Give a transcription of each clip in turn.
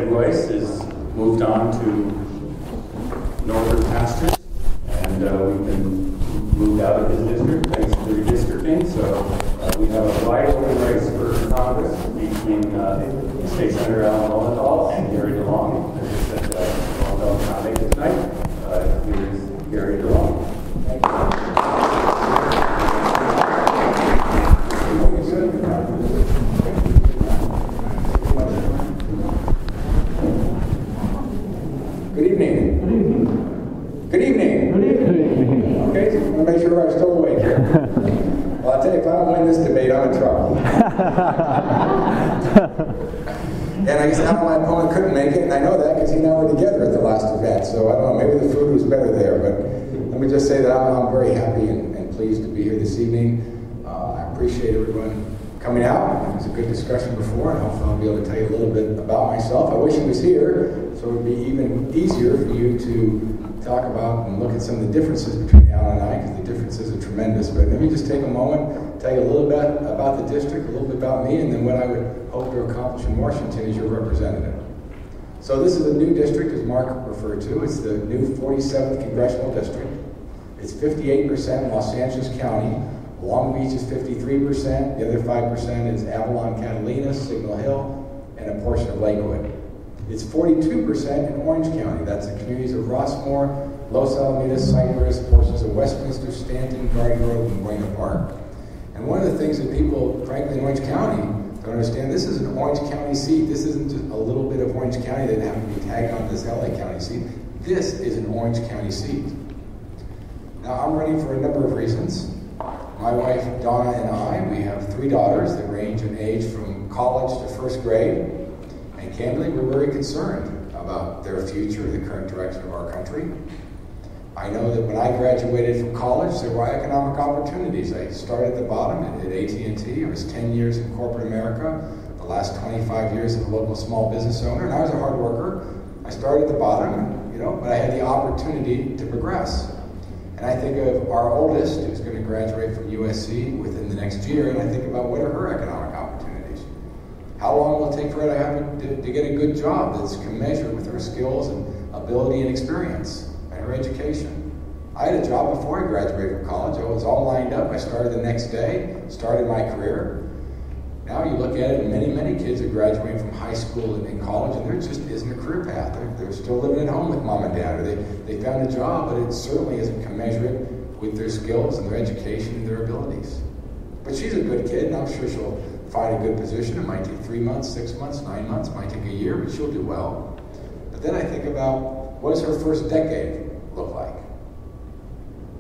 Ed Royce has moved on to northern pastures, and we've been moved out of his district thanks to the redistricting. So we have a wide open race for Congress between State Senator Alan Lowenthal and Gary DeLong. As I said, Lowenthal cannot make it tonight. Here's Gary DeLong. Thank you. Good evening. Good evening. Good evening. Okay, so I want to make sure I'm still awake here. Well, I'll tell you, if I don't win this debate, I'm in trouble. And I guess my opponent couldn't make it, and I know that because he and I were together at the last event. So I don't know, maybe the food was better there. But let me just say that I'm very happy and pleased to be here this evening. I appreciate everyone coming out. It was a good discussion before, and hopefully I'll be able to tell you a little bit about myself. I wish he was here, so it would be even easier for you to talk about and look at some of the differences between Alan and I, because the differences are tremendous. But let me just take a moment, tell you a little bit about the district, a little bit about me, and then what I would hope to accomplish in Washington as your representative. So this is a new district, as Mark referred to. It's the new 47th Congressional District. It's 58% Los Angeles County. Long Beach is 53%, the other 5% is Avalon, Catalina, Signal Hill, and a portion of Lakewood. It's 42% in Orange County. That's the communities of Rossmoor, Los Alamitos, Cypress, portions of Westminster, Stanton, Garden Grove, and Buena Park. And one of the things that people, frankly, in Orange County don't understand, this is an Orange County seat. This isn't just a little bit of Orange County that happened to be tagged on this LA County seat. This is an Orange County seat. Now, I'm running for a number of reasons. My wife, Donna, and I, we have 3 daughters that range in age from college to first grade. And candidly, we're very concerned about their future, the current direction of our country. I know that when I graduated from college, there were economic opportunities. I started at the bottom at AT&T. I was 10 years in corporate America, the last 25 years as a local small business owner, and I was a hard worker. I started at the bottom, but I had the opportunity to progress. And I think of our oldest, who's going to graduate from USC within the next year, and I think about what are her economic opportunities. How long will it take for her to get a good job that's commensurate with her skills and ability and experience and her education? I had a job before I graduated from college. I was all lined up. I started the next day, started my career. Now you look at it, and many kids are graduating from high school and college, and there just isn't a career path. They're still living at home with mom and dad, or they found a job, but it certainly isn't commensurate with their skills and their education and their abilities. But she's a good kid, and I'm sure she'll find a good position. It might take 3 months, 6 months, 9 months, it might take a year, but she'll do well. But then I think about, what does her first decade look like?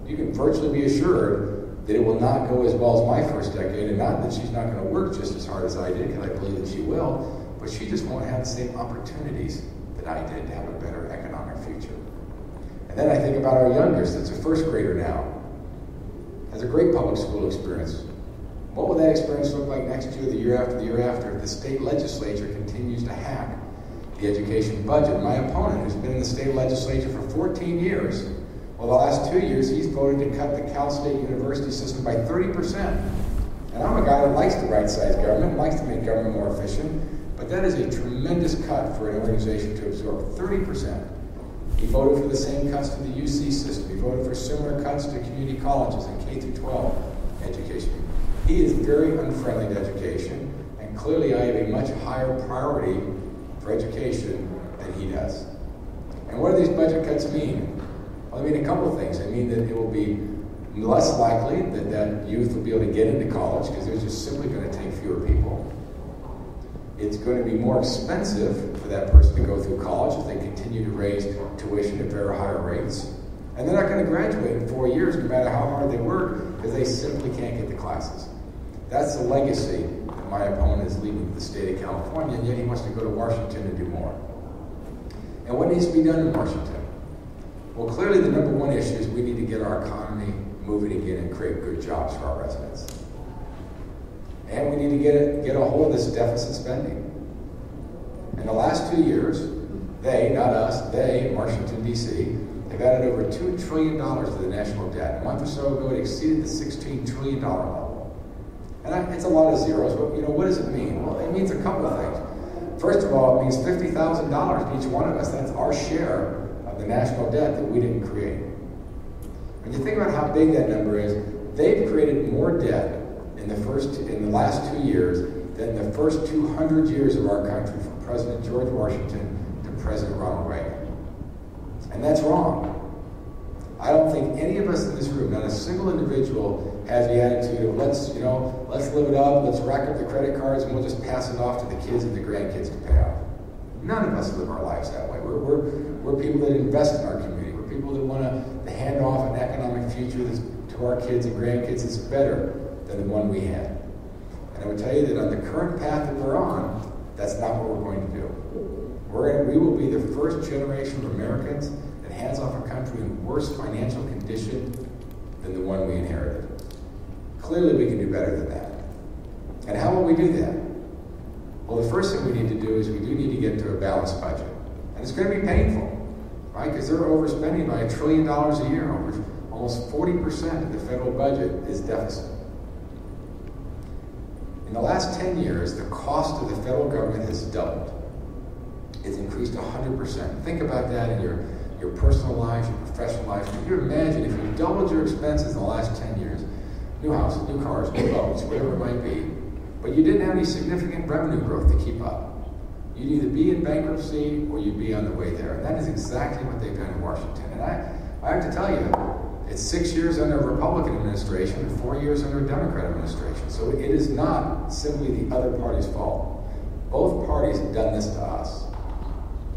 You can virtually be assured that it will not go as well as my first decade, and not that she's not going to work just as hard as I did, because I believe that she will, but she just won't have the same opportunities that I did to have a better economic future. And then I think about our youngest, that's a first grader now, has a great public school experience. What will that experience look like next year, the year after, if the state legislature continues to hack the education budget? My opponent, who's been in the state legislature for 14 years, well, the last 2 years, he's voted to cut the Cal State University system by 30%. And I'm a guy that likes the right-sized government, likes to make government more efficient, but that is a tremendous cut for an organization to absorb, 30%. He voted for the same cuts to the UC system. He voted for similar cuts to community colleges and K-12 education. He is very unfriendly to education, and clearly I have a much higher priority for education than he does. And what do these budget cuts mean? Well, I mean a couple of things. I mean that it will be less likely that youth will be able to get into college, because they're just simply going to take fewer people. It's going to be more expensive for that person to go through college if they continue to raise tuition at very higher rates. And they're not going to graduate in 4 years, no matter how hard they work, because they simply can't get the classes. That's the legacy that my opponent is leaving the state of California, and yet he wants to go to Washington and do more. And what needs to be done in Washington? Well, clearly the number one issue is we need to get our economy moving again and create good jobs for our residents. And we need to get a hold of this deficit spending. In the last 2 years, they, not us, they, in Washington, D.C., have added over $2 trillion to the national debt. A month or so ago, it exceeded the $16 trillion level. And it's a lot of zeros, but what does it mean? Well, it means a couple of things. First of all, it means $50,000 to each one of us. That's our share of the national debt that we didn't create. When you think about how big that number is, they've created more debt in the last 2 years than the first 200 years of our country, from President George Washington to President Ronald Reagan. And that's wrong. I don't think any of us in this room, not a single individual, has the attitude of let's live it up, let's rack up the credit cards, and we'll just pass it off to the kids and the grandkids to pay off. None of us live our lives that way. We're people that invest in our community. We're people that want to hand off an economic future to our kids and grandkids that's better than the one we had. And I would tell you that on the current path that we're on, that's not what we're going to do. We will be the first generation of Americans that hands off a country in worse financial condition than the one we inherited. Clearly, we can do better than that. And how will we do that? Well, the first thing we need to do is we do need to get to a balanced budget. And it's going to be painful, right? Because they're overspending by $1 trillion a year. Almost 40% of the federal budget is deficit. In the last 10 years, the cost of the federal government has doubled. It's increased 100%. Think about that in your personal lives, your professional lives. Can you imagine if you doubled your expenses in the last 10 years? New houses, new cars, new boats, whatever it might be. But you didn't have any significant revenue growth to keep up. You'd either be in bankruptcy or you'd be on the way there. And that is exactly what they've done in Washington. And I have to tell you, it's 6 years under a Republican administration and 4 years under a Democrat administration. So it is not simply the other party's fault. Both parties have done this to us.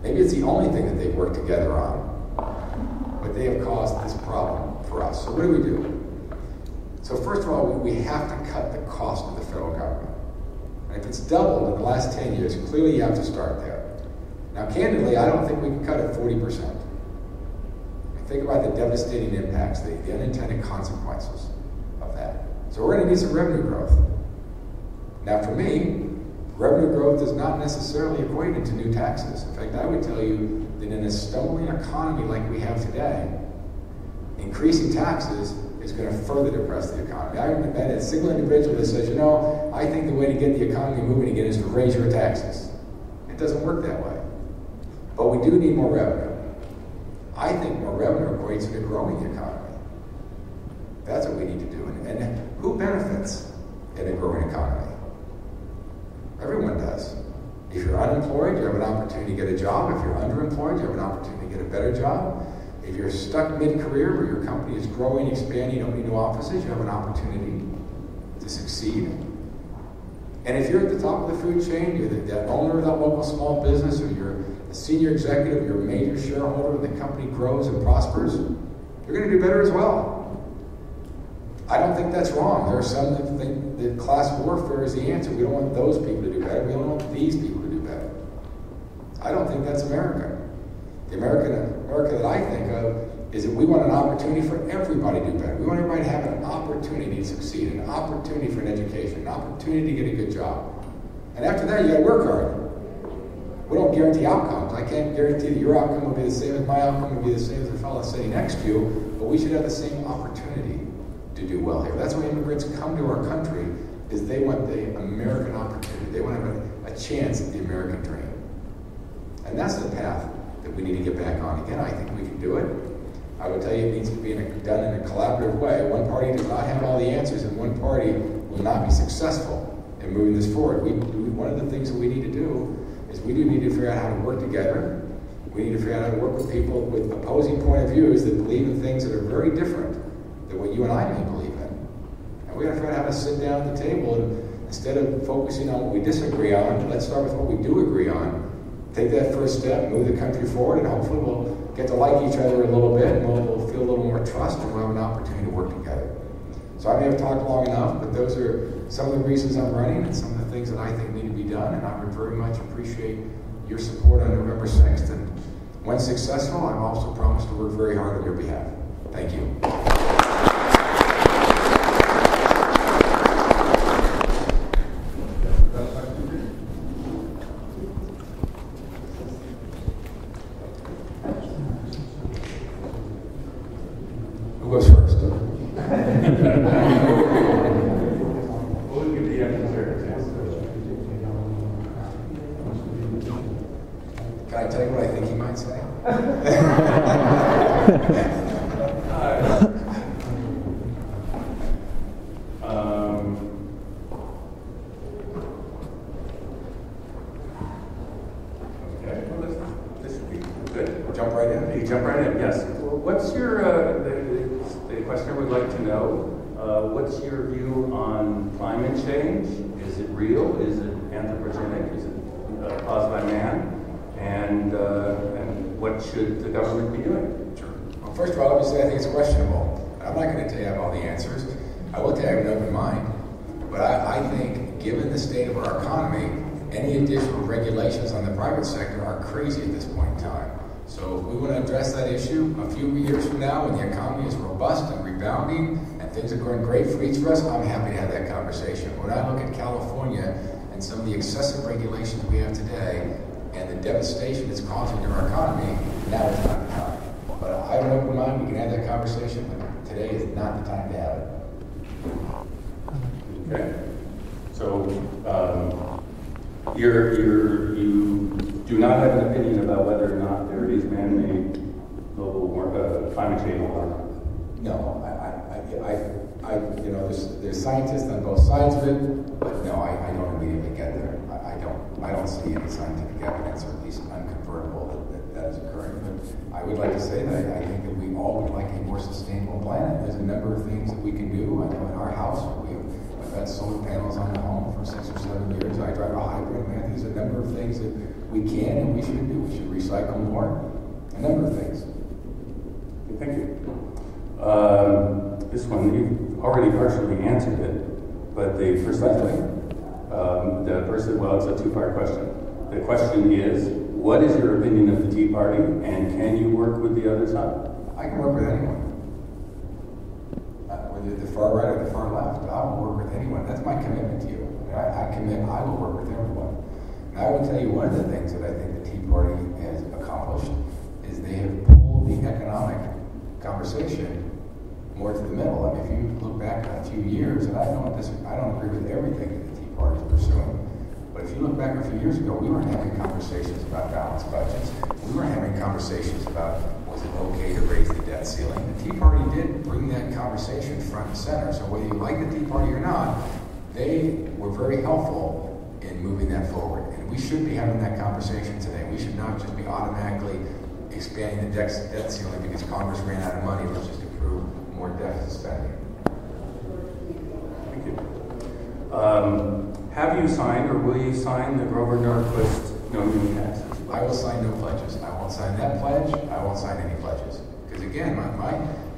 Maybe it's the only thing that they've worked together on, but they have caused this problem for us. So what do? So first of all, we have to cut the cost of the federal government. And if it's doubled in the last 10 years, clearly you have to start there. Now, candidly, I don't think we can cut it 40%. Think about the devastating impacts, the unintended consequences of that. So we're going to need some revenue growth. Now, for me, revenue growth does not necessarily equate into new taxes. In fact, I would tell you that in a stumbling economy like we have today, increasing taxes is going to further depress the economy. I haven't met a single individual that says, I think the way to get the economy moving again is to raise your taxes. It doesn't work that way. But we do need more revenue. I think more revenue equates to growing the economy. That's what we need to do. And who benefits in a growing economy? Everyone does. If you're unemployed, you have an opportunity to get a job. If you're underemployed, you have an opportunity to get a better job. If you're stuck mid-career where your company is growing, expanding, opening new offices, you have an opportunity to succeed. And if you're at the top of the food chain, you're the owner of that local small business, or you're a senior executive, you're a major shareholder, and the company grows and prospers, you're going to do better as well. I don't think that's wrong. There are some that think that class warfare is the answer. We don't want those people to do better. We don't want these people to do better. I don't think that's America. The America that I think of is that we want an opportunity for everybody to do better. We want everybody to have an opportunity to succeed, an opportunity for an education, an opportunity to get a good job. And after that, you got to work hard. We don't guarantee outcomes. I can't guarantee that your outcome will be the same as my outcome will be the same as the fellow sitting next to you, but we should have the same opportunity to do well here. That's why immigrants come to our country, is they want the American opportunity. They want to have a chance at the American dream. And that's the path that we need to get back on. Again, I think we can do it. I would tell you it needs to be done in a collaborative way. One party does not have all the answers, and one party will not be successful in moving this forward. One of the things that we need to do is we do need to figure out how to work together. We need to figure out how to work with people with opposing point of views that believe in things that are very different than what you and I may believe in. And we got to figure out how to sit down at the table and instead of focusing on what we disagree on, let's start with what we do agree on. Take that first step, move the country forward, and hopefully we'll get to like each other a little bit, and we'll feel a little more trust, and we'll have an opportunity to work together. So I may have talked long enough, but those are some of the reasons I'm running and some of the things that I think need to be done, and I would very much appreciate your support on November 6th. And when successful, I'm also promised to work very hard on your behalf. Thank you. Who goes first? might say. Okay, well, this should be good. Jump right in. You jump right in, yes. Well, what's your, the questioner would like to know, what's your view on climate change? Is it real? Is it anthropogenic? Is it caused by man? And what should the government be doing? Sure. Well, first of all, let me say I think it's questionable. I'm not going to tell you I have all the answers. I will tell you I have an open mind. But I think, given the state of our economy, any additional regulations on the private sector are crazy at this point in time. So if we want to address that issue a few years from now when the economy is robust and rebounding and things are going great for each of us, I'm happy to have that conversation. When I look at California and some of the excessive regulations we have today and the devastation it's causing to our economy, now is not the time. But I have an open mind, we can have that conversation, but today is not the time to have it. Okay. So, you do not have an opinion about whether or not there is man-made global climate change or not? No, you know, there's scientists on both sides of it, but no, I don't immediately get there. I don't see any scientific evidence, or at least unconvertible, that is occurring. But I would like to say that I think that we all would like a more sustainable planet. There's a number of things that we can do. I know in our house I've had solar panels on the home for 6 or 7 years. I drive a hybrid. Man, there's a number of things that we can and we should do. We should recycle more. A number of things. Thank you. This one, you've already partially answered it, but the first well, it's a two-part question. The question is, what is your opinion of the Tea Party, and can you work with the other side? I can work with anyone. Whether the far right or the far left, I will work with anyone. That's my commitment to you. I commit I will work with everyone. And I will tell you one of the things that I think the Tea Party has accomplished is they have pulled the economic conversation more to the middle. I mean, if you look back a few years, and I don't agree with everything that the Tea Party is pursuing, but if you look back a few years ago, we weren't having conversations about balanced budgets. We weren't having conversations about was it okay to raise the debt ceiling. The Tea Party did bring that conversation front and center. So whether you like the Tea Party or not, they were very helpful in moving that forward. And we should be having that conversation today. We should not just be automatically expanding the debt ceiling because Congress ran out of money, which is to approve more deficit spending. Thank you. Have you signed or will you sign the Grover Norquist no new taxes? I will sign no pledges. I won't sign that pledge. I won't sign any pledges. Because again,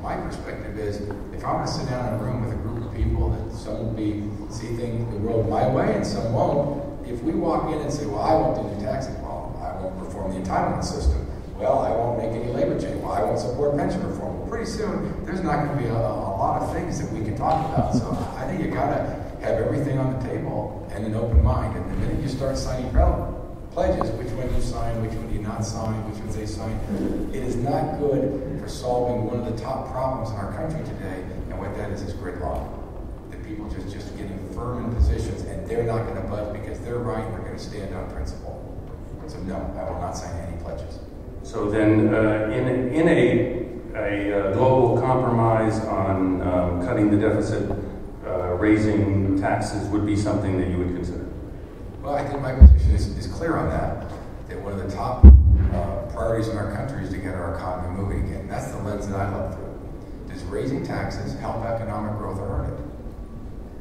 my perspective is if I'm going to sit down in a room with a group of people that some will see things the world my way and some won't, if we walk in and say, well, I won't do new taxes, well, I won't reform the entitlement system. Well, I won't make any labor change. Well, I won't support pension reform. Well, pretty soon, there's not going to be a lot of things that we can talk about. So I think you got to have everything on the table and an open mind. And the minute you start signing pledges, which one you sign, which one do you not sign, which ones they sign, it is not good for solving one of the top problems in our country today. And what that is gridlock. That people just getting firm in positions and they're not going to budge because they're right and they're going to stand on principle. So no, I will not sign any pledges. So then, in a global compromise on cutting the deficit, raising taxes would be something that you would consider? Well, I think my position is clear on that. That one of the top priorities in our country is to get our economy moving again. That's the lens that I look through. Does raising taxes help economic growth or hurt it?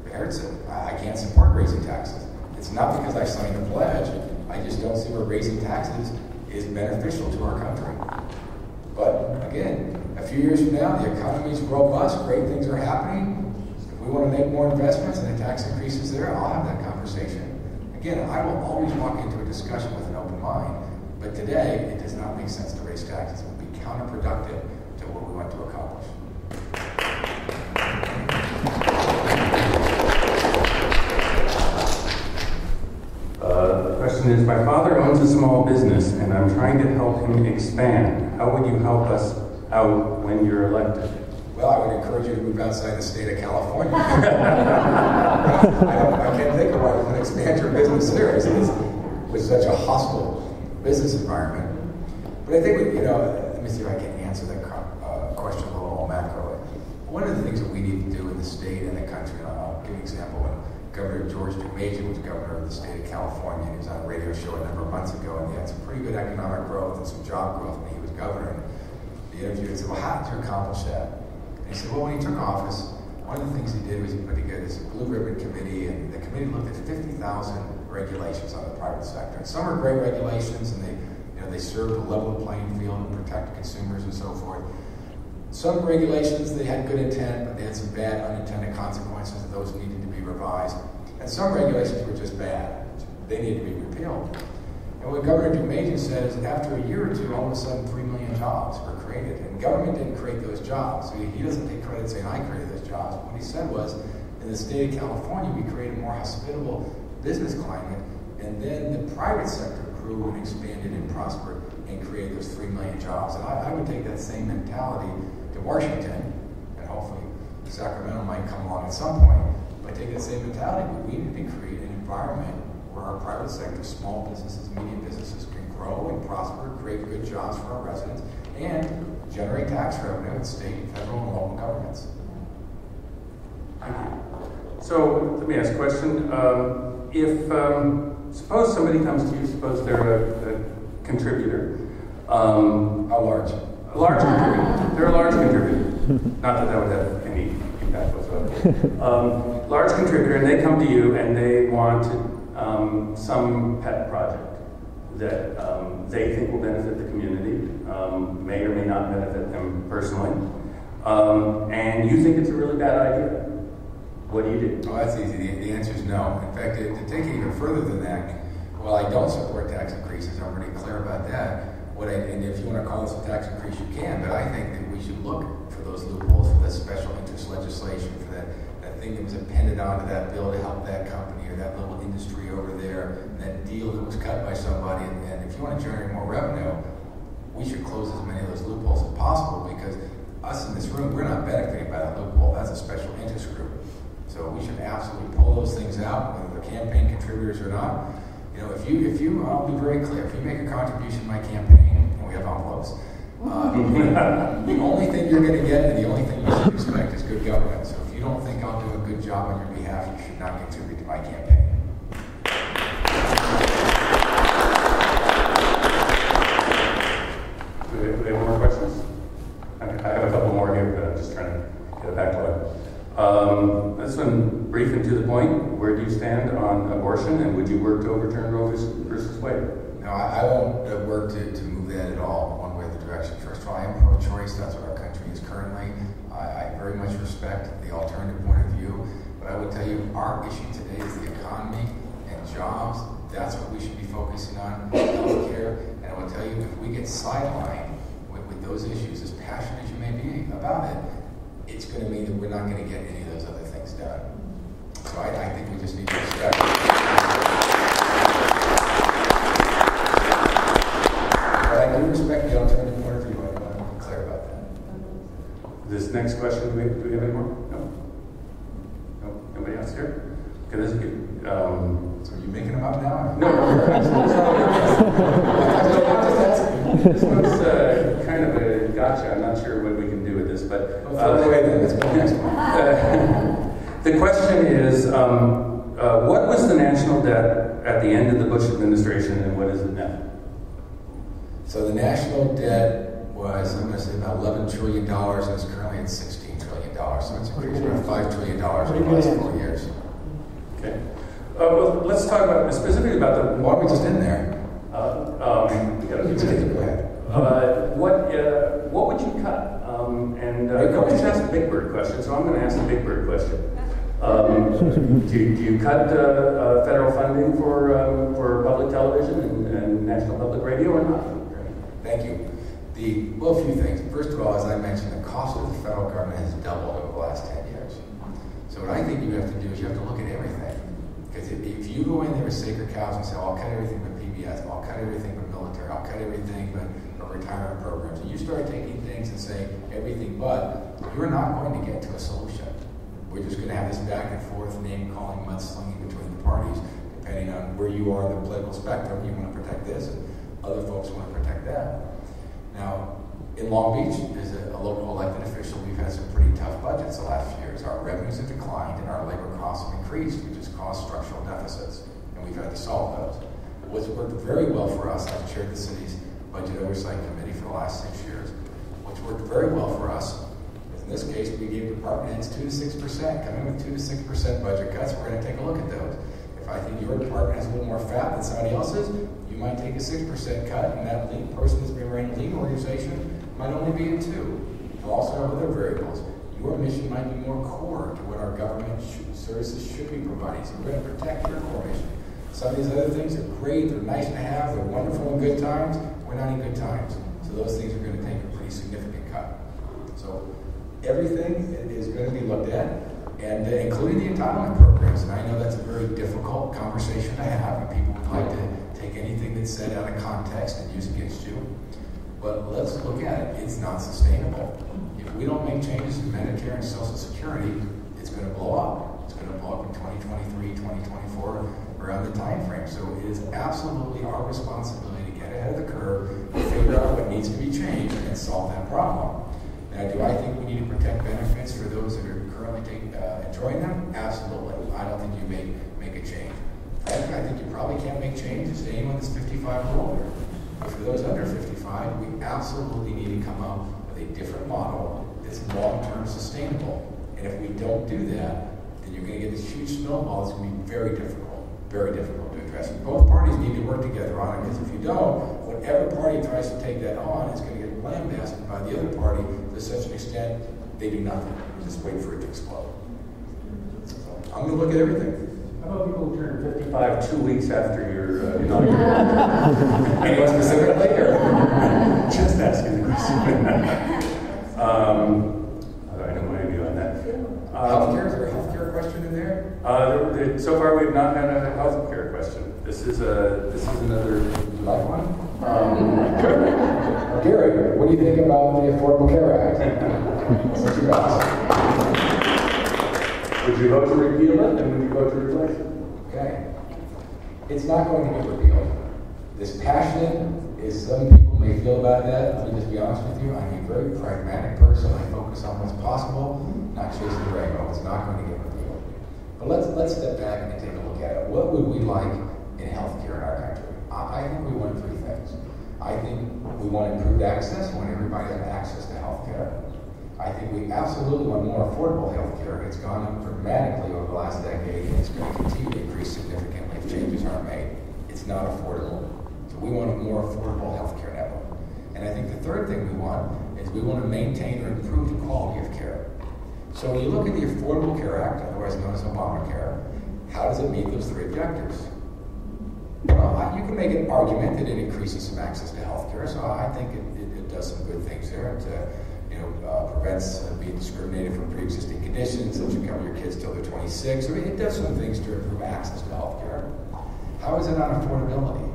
If it hurts it, I can't support raising taxes. It's not because I signed a pledge. I just don't see where raising taxes is beneficial to our country. But again, a few years from now, the economy is robust, great things are happening. If we want to make more investments and the tax increases there, I'll have that conversation. Again, I will always walk into a discussion with an open mind, but today it does not make sense to raise taxes. It would be counterproductive to what we want to accomplish. The question is, my father owns a small business and I'm trying to help him expand. How would you help us out when you're elected? Well, I would encourage you to move outside the state of California. I can't think of why you can expand your business there. It's such a hostile business environment. But I think, let me see if I can answer that question a little more macro. One of the things that we need to do in the state and the country, and I'll give you an example, when Governor George DeMazian was governor of the state of California, and he was on a radio show a number of months ago, and he had some pretty good economic growth and some job growth when he was governor. And the interviewer said, well, how did you accomplish that? And he said, well, when he took office, one of the things he did was he put together this blue ribbon committee, and the committee looked at 50,000 regulations on the private sector. And some are great regulations, and they serve to level the playing field and protect consumers and so forth. Some regulations, they had good intent, but they had some bad unintended consequences, and those needed to be revised. And some regulations were just bad. They needed to be repealed. And what Governor DeMazian said is after a year or two, all of a sudden 3 million jobs were created. And government didn't create those jobs. So he doesn't take credit saying, I created those jobs. What he said was, in the state of California, we created a more hospitable business climate, and then the private sector grew and expanded and prospered and created those 3 million jobs. And I would take that same mentality to Washington, and hopefully Sacramento might come along at some point, but take that same mentality. We need to create an environment where our private sector, small businesses, medium businesses can grow and prosper, create good jobs for our residents, and generate tax revenue at state, federal, and local governments. Thank you. So let me ask a question. If suppose somebody comes to you, suppose they're a contributor. How large? A large contributor. They're a large contributor. Not that that would have any impact whatsoever. Large contributor, and they come to you and they want some pet project that they think will benefit the community, may or may not benefit them personally, and you think it's a really bad idea. What do you do? Oh, that's easy. The answer is no. In fact, to take it even further than that, while I don't support tax increases, I'm pretty clear about that. And if you want to call this a tax increase, you can, but I think that we should look for those loopholes, for that special interest legislation, for that thing that was appended onto that bill to help that company or that little industry over there, and that deal that was cut by somebody. And if you want to generate more revenue, we should close as many of those loopholes as possible, because us in this room, we're not benefiting by that loophole. That's a special interest group. So we should absolutely pull those things out, whether they're campaign contributors or not. If you, I'll be very clear, if you make a contribution to my campaign, and we have envelopes, the only thing you're going to get and the only thing you should expect is good government. So if you don't think I'll do a good job on your behalf, you should not contribute to my campaign. Do we have more questions? I have a couple more here, but I'm just trying to get it back to it. This one, brief and to the point. Where do you stand on abortion, and would you work to overturn Roe versus Wade? No, I won't work to move that at all, one way or the direction. First of all, I am pro-choice. That's what our country is currently. I very much respect the alternative point of view, but I would tell you our issue today is the economy and jobs. That's what we should be focusing on, healthcare. And I will tell you, if we get sidelined with those issues, as passionate as you may be about it, it's going to mean that we're not going to get any of those other things done. So I think we just need to respect it. But I do respect the alternative point of view. I want to be clear about that. This next question, do we have any more? No? No? Nobody else here? Okay, this is good. So are you making them up now? No. This one's kind of a gotcha. I'm not sure what we can do with this, but throw it away then. Let's go next one. The question is, what was the national debt at the end of the Bush administration, and what is it now? So the national debt was, I'm going to say, about $11 trillion, and it's currently at $16 trillion. So it's increased around $5 trillion over the last 4 years. Okay. Well, let's talk about specifically about the. Why don't we just end there? Go ahead. What would you cut? Nobody's asked a Big Bird question, so I'm going to ask the Big Bird question. Do you cut federal funding for public television and national public radio or not? Thank you. Well, a few things. First of all, as I mentioned, the cost of the federal government has doubled over the last 10 years. So what I think you have to do is you have to look at everything. Because if you go in there with sacred cows and say, oh, I'll cut everything but PBS, I'll cut everything but military, I'll cut everything but retirement programs, and you start taking things and say everything but, you're not going to get to a solution. We're just going to have this back and forth name-calling, mudslinging between the parties, depending on where you are in the political spectrum. You want to protect this, and other folks want to protect that. Now, in Long Beach, as a local elected official, we've had some pretty tough budgets the last few years. Our revenues have declined and our labor costs have increased, which has caused structural deficits, and we've had to solve those. What's worked very well for us, I've chaired the city's Budget Oversight Committee for the last 6 years. What's worked very well for us is, in this case, we gave department heads 2 to 6%. Come in with 2 to 6% budget cuts, we're going to take a look at those. If I think your department has a little more fat than somebody else's, you might take a 6% cut, and that lead person that's been running a lean organization might only be at 2. You'll also have other variables. Your mission might be more core to what our government services should be providing. So we're going to protect your core mission. Some of these other things are great, they're nice to have, they're wonderful in good times. We're not in good times. So those things are going to take a pretty significant cut. So everything is going to be looked at, and including the entitlement programs. And I know that's a very difficult conversation to have, and people would like to take anything that's said out of context and use against you. But let's look at it. It's not sustainable. If we don't make changes in Medicare and Social Security, it's going to blow up. It's going to blow up in 2023, 2024, around the time frame. So it is absolutely our responsibility to get ahead of the curve, figure out what needs to be changed, and solve that problem. Now, do I think we need to protect benefits for those that are currently enjoying them? Absolutely. I don't think you make a change. Frankly, I think you probably can't make changes to anyone that's 55 or older. But for those under 55, we absolutely need to come up with a different model that's long-term sustainable. And if we don't do that, then you're going to get this huge snowball that's going to be very difficult to address. And both parties need to work together on it, because if you don't, whatever party tries to take that on is going to get lambasted by the other party to such an extent they do nothing. Just wait for it to explode. So I'm going to look at everything. How about people who turn 55 2 weeks after your inauguration? Anyone specifically? Just asking the question. I don't want to do on that. Healthcare? Is there a healthcare question in there? So far, we've not had a healthcare question. This is another. Would you like one? Gary, what do you think about the Affordable Care Act? What's your thoughts? Would you vote to repeal it, and would you vote to replace it? Okay. It's not going to get repealed. As passionate as some people may feel about that, let me just be honest with you, I'm a very pragmatic person. I focus on what's possible, not chasing the rainbow. It's not going to get repealed. But let's step back and take a look at it. What would we like in healthcare in our country? I think we want 3 things. I think we want improved access. We want everybody to have access to healthcare. I think we absolutely want more affordable health care. It's gone up dramatically over the last decade, and it's going to continue to increase significantly if changes aren't made. It's not affordable. So we want a more affordable health care network. And I think the third thing we want is we want to maintain or improve the quality of care. So when you look at the Affordable Care Act, otherwise known as Obamacare, how does it meet those 3 objectives? Well, you can make an argument that it increases some access to health care, so I think it does some good things there. It prevents being discriminated for pre-existing conditions, that you cover your kids till they're 26. I mean, it does some things to improve access to health care. How is it on affordability?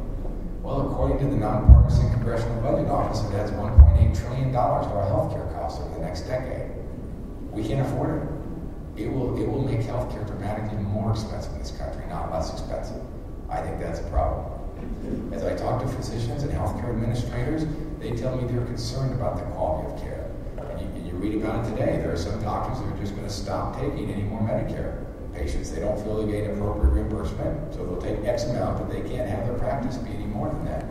Well, according to the Nonpartisan Congressional Budget Office, it adds $1.8 trillion to our health care costs over the next decade. We can't afford it. It will make health care dramatically more expensive in this country, not less expensive. I think that's a problem. As I talk to physicians and healthcare administrators, they tell me they're concerned about the quality of care. And you read about it today. There are some doctors that are just going to stop taking any more Medicare patients. They don't feel they gain appropriate reimbursement, so they'll take X amount, but they can't have their practice be any more than that.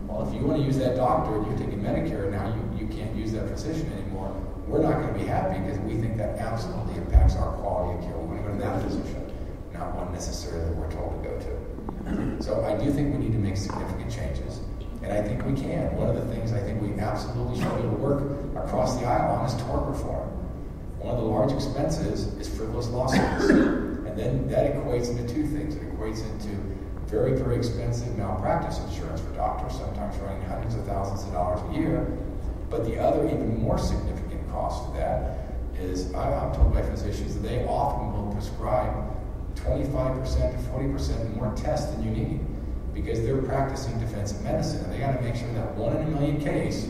Well, if you want to use that doctor and you're taking Medicare, now you can't use that physician anymore. We're not going to be happy because we think that absolutely impacts our quality of care. We want to go to that physician, not one necessarily that we're told to go to. So I do think we need to make significant changes, and I think we can. One of the things I think we absolutely should be able to work across the aisle on is tort reform. One of the large expenses is frivolous lawsuits, and then that equates into 2 things. It equates into very, very expensive malpractice insurance for doctors, sometimes running hundreds of thousands of dollars a year. But the other, even more significant cost of that is, I'm told by physicians that they often will prescribe 25% to 40% more tests than you need because they're practicing defensive medicine, and they got to make sure that 1 in a million case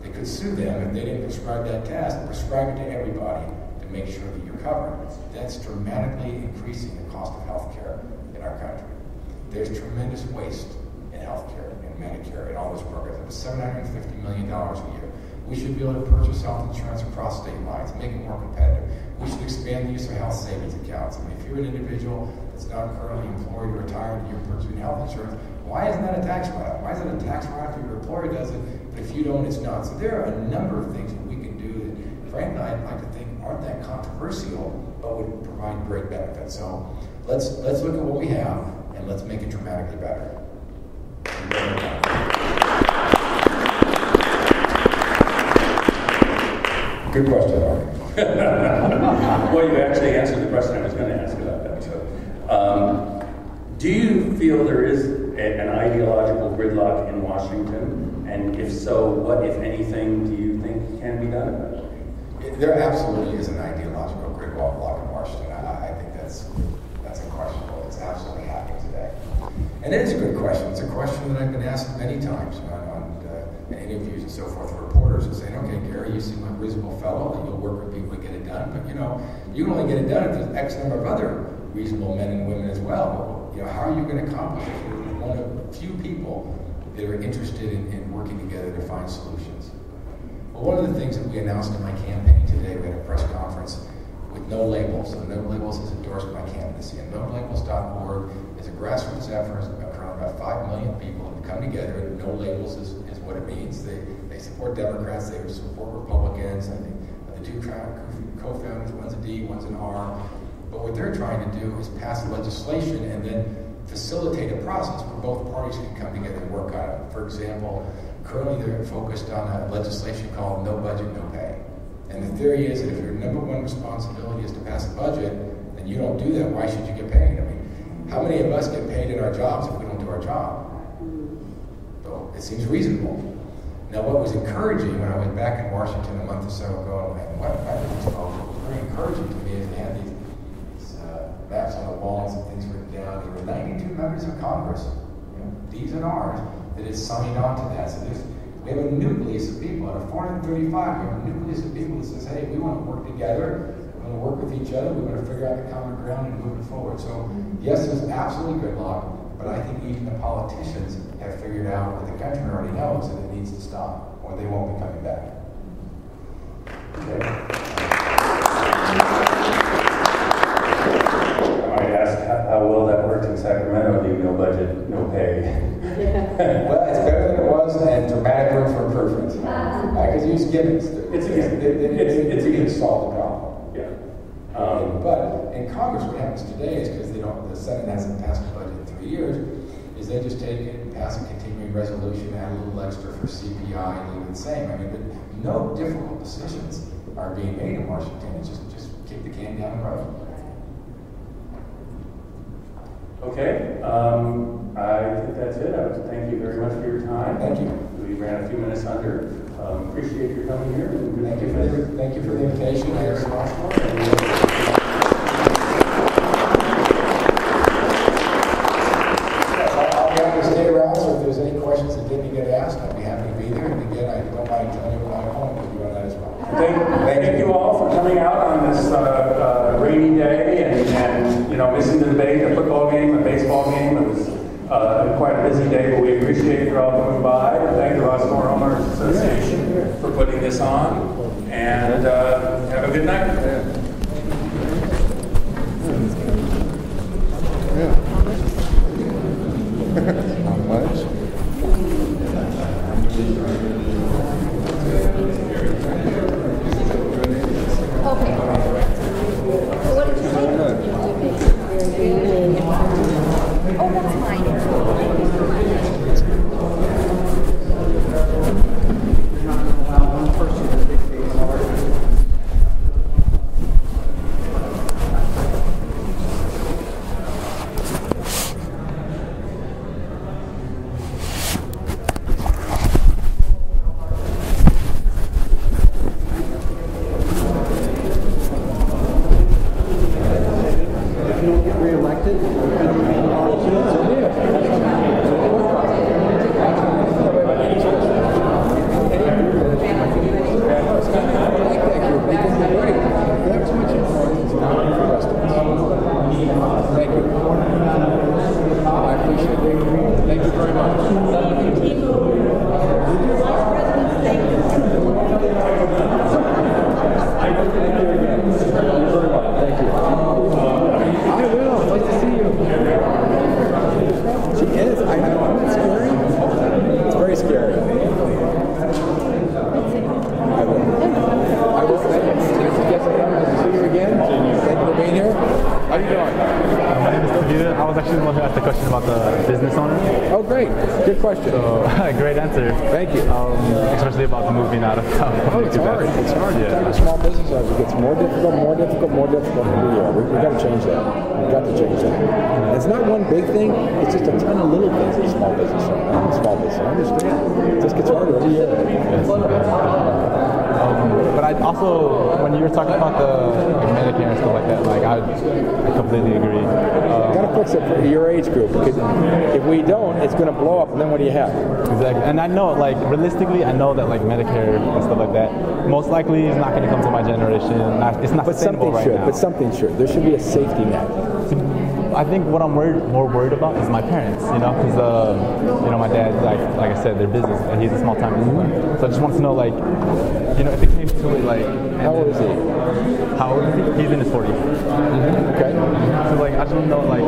they could sue them if they didn't prescribe that test and prescribe it to everybody to make sure that you're covered. That's dramatically increasing the cost of health care in our country. There's tremendous waste in health care and Medicare and all those programs. It was $750 million a year. We should be able to purchase health insurance across state lines and make it more competitive. We should expand the use of health savings accounts. I mean, if you're an individual that's not currently employed or retired and you're purchasing health insurance, why isn't that a tax write-off? Why is it a tax write-off if your employer does it, but if you don't, it's not? So there are a number of things that we can do that, frankly, I'd like to think aren't that controversial, but would provide great benefits. So let's look at what we have and let's make it dramatically better. Good question, Mark. Well, you actually answered the question I was going to ask about that. So, do you feel there is an ideological gridlock in Washington? And if so, what, if anything, do you think can be done about it? There absolutely is an ideological gridlock in Washington. I think that's unquestionable. It's absolutely happening today. And it is a good question. It's a question that I've been asked many times on interviews and so forth. Reporters are saying, okay, Gary, you seem like a reasonable fellow, and you'll work with people to get it done. But, you can only get it done if there's X number of other reasonable men and women as well. But, how are you going to accomplish it if you're one of few people that are interested in working together to find solutions? Well, one of the things that we announced in my campaign today, we had a press conference with No Labels. So No Labels has endorsed my candidacy. And NoLabels.org is a grassroots effort around about 5 million people have come together, and No Labels is what it means. They support Democrats, they support Republicans. I think the two co-founders, one's a D, one's an R. But what they're trying to do is pass legislation and then facilitate a process where both parties can come together and work on it. For example, currently they're focused on a legislation called No Budget, No Pay. And the theory is that if your number one responsibility is to pass a budget, and you don't do that, why should you get paid? I mean, how many of us get paid in our jobs if we don't do our job? So it seems reasonable. Now, what was encouraging when I went back in Washington a month or so ago, and what was very encouraging to me is they had these maps on the walls and things written down. There were 92 members of Congress, D's and R's, that had signed on to that. So we have a nucleus of people. Out of 435, we have a nucleus of people that says, hey, we want to work together, we want to work with each other, we want to figure out the common ground and move it forward. So, yes, there's absolutely gridlock, but I think even the politicians have figured out what the country already knows, that it needs to stop, or they won't be coming back. Okay. I might ask, how will that work in Sacramento, the no budget, no pay? Well, it's better than it was, and dramatic room for improvement. I could use gimmicks. It's a given to solve the problem. Yeah. But in Congress, what happens today is because the Senate hasn't passed a budget in 3 years, is they just take it and pass a continuing resolution, add a little extra for CPI, and leave it the same. I mean, but no difficult decisions are being made in Washington. It's just kick the can down the road. Okay, I think that's it. I would thank you very much for your time. Thank you. We ran a few minutes under. Appreciate your coming here. Thank you for the invitation. Here in Rossmoor. I'll be happy to stay around, so if there's any questions that didn't get asked, I'd be happy to be there. And again, I don't mind telling you what I want with you on that as well. Thank you all for coming out on this rainy day and missing the debate, a football game, a baseball game. It was quite a busy day, but we appreciate you all coming by. Thank the Rossmoor Homeowners Association for putting this on, and have a good night. How much? Okay. So what did you say? Oh, that's fine. Thank you very much. about the business owner. Oh, great. Good question. So, great answer. Thank you. Especially about the moving out of town. Oh, it's hard. It's hard. Yeah. You talk to small business owners, it gets more difficult every year. We've got to change that. We've got to change that. And it's not one big thing. It's just a ton of little things in small business. I'm a small business. I understand. It just gets harder every year. But I also, when you were talking about the Medicare and stuff like that, like I completely agree. Got to fix it for your age group, because if we don't, it's going to blow up. And then what do you have? Exactly. And I know, like realistically, I know that like Medicare and stuff like that most likely is not going to come to my generation. It's not sustainable right now. But something should. There should be a safety net. I think what I'm more worried about is my parents, because my dad, like I said, their business, and he's a small time businessman. So I just want to know, like, if it came to it, like, how old is he? How old is he? He's in his 40s. Okay. So like, I just want to know, like,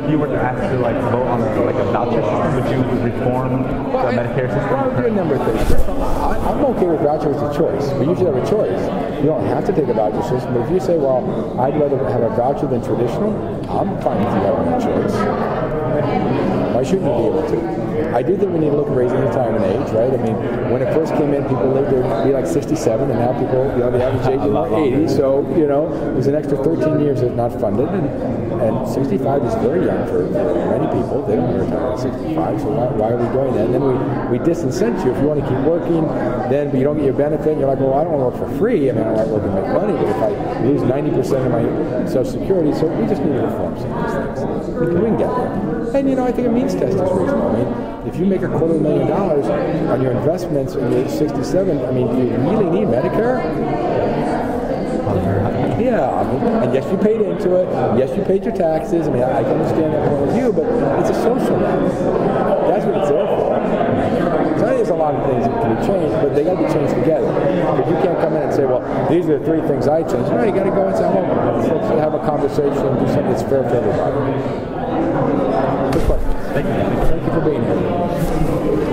if you were to ask to like vote on a voucher system, would you reform the Medicare system? Well, I would do a number of things. I'm okay with vouchers as a choice. We usually have a choice. You don't have to take a voucher system, but if you say, well, I'd rather have a voucher than traditional, I'm fine with you having that choice. Why shouldn't you be able to? I do think we need to look at raising retirement age, right? I mean, when it first came in, people lived to be like 67, and now people, the average age is about 80. So, there's an extra 13 years that's not funded, and 65 is very young for many people. They don't want to retire at 65, so why are we doing that? And then we disincent you if you want to keep working, but you don't get your benefit, and you're like, well, I don't want to work for free. I mean, I like work and make money, but if I lose 90% of my Social Security, so we just need to reform some of these things. We can get there. And, I think a means test is reasonable. I mean, if you make $250,000 on your investments and you're 67, I mean, do you really need Medicare? Yeah, and yes, you paid into it. Yes, you paid your taxes. I mean, I can understand that point of view, but it's a social net. That's what it's there for. So I think there's a lot of things that can be changed, but they got to be changed together. If you can't come in and say, well, these are the 3 things I changed. No, you got to go and say, let's have a conversation and do something that's fair for everybody. Good question. Thank you. Thank you for being here.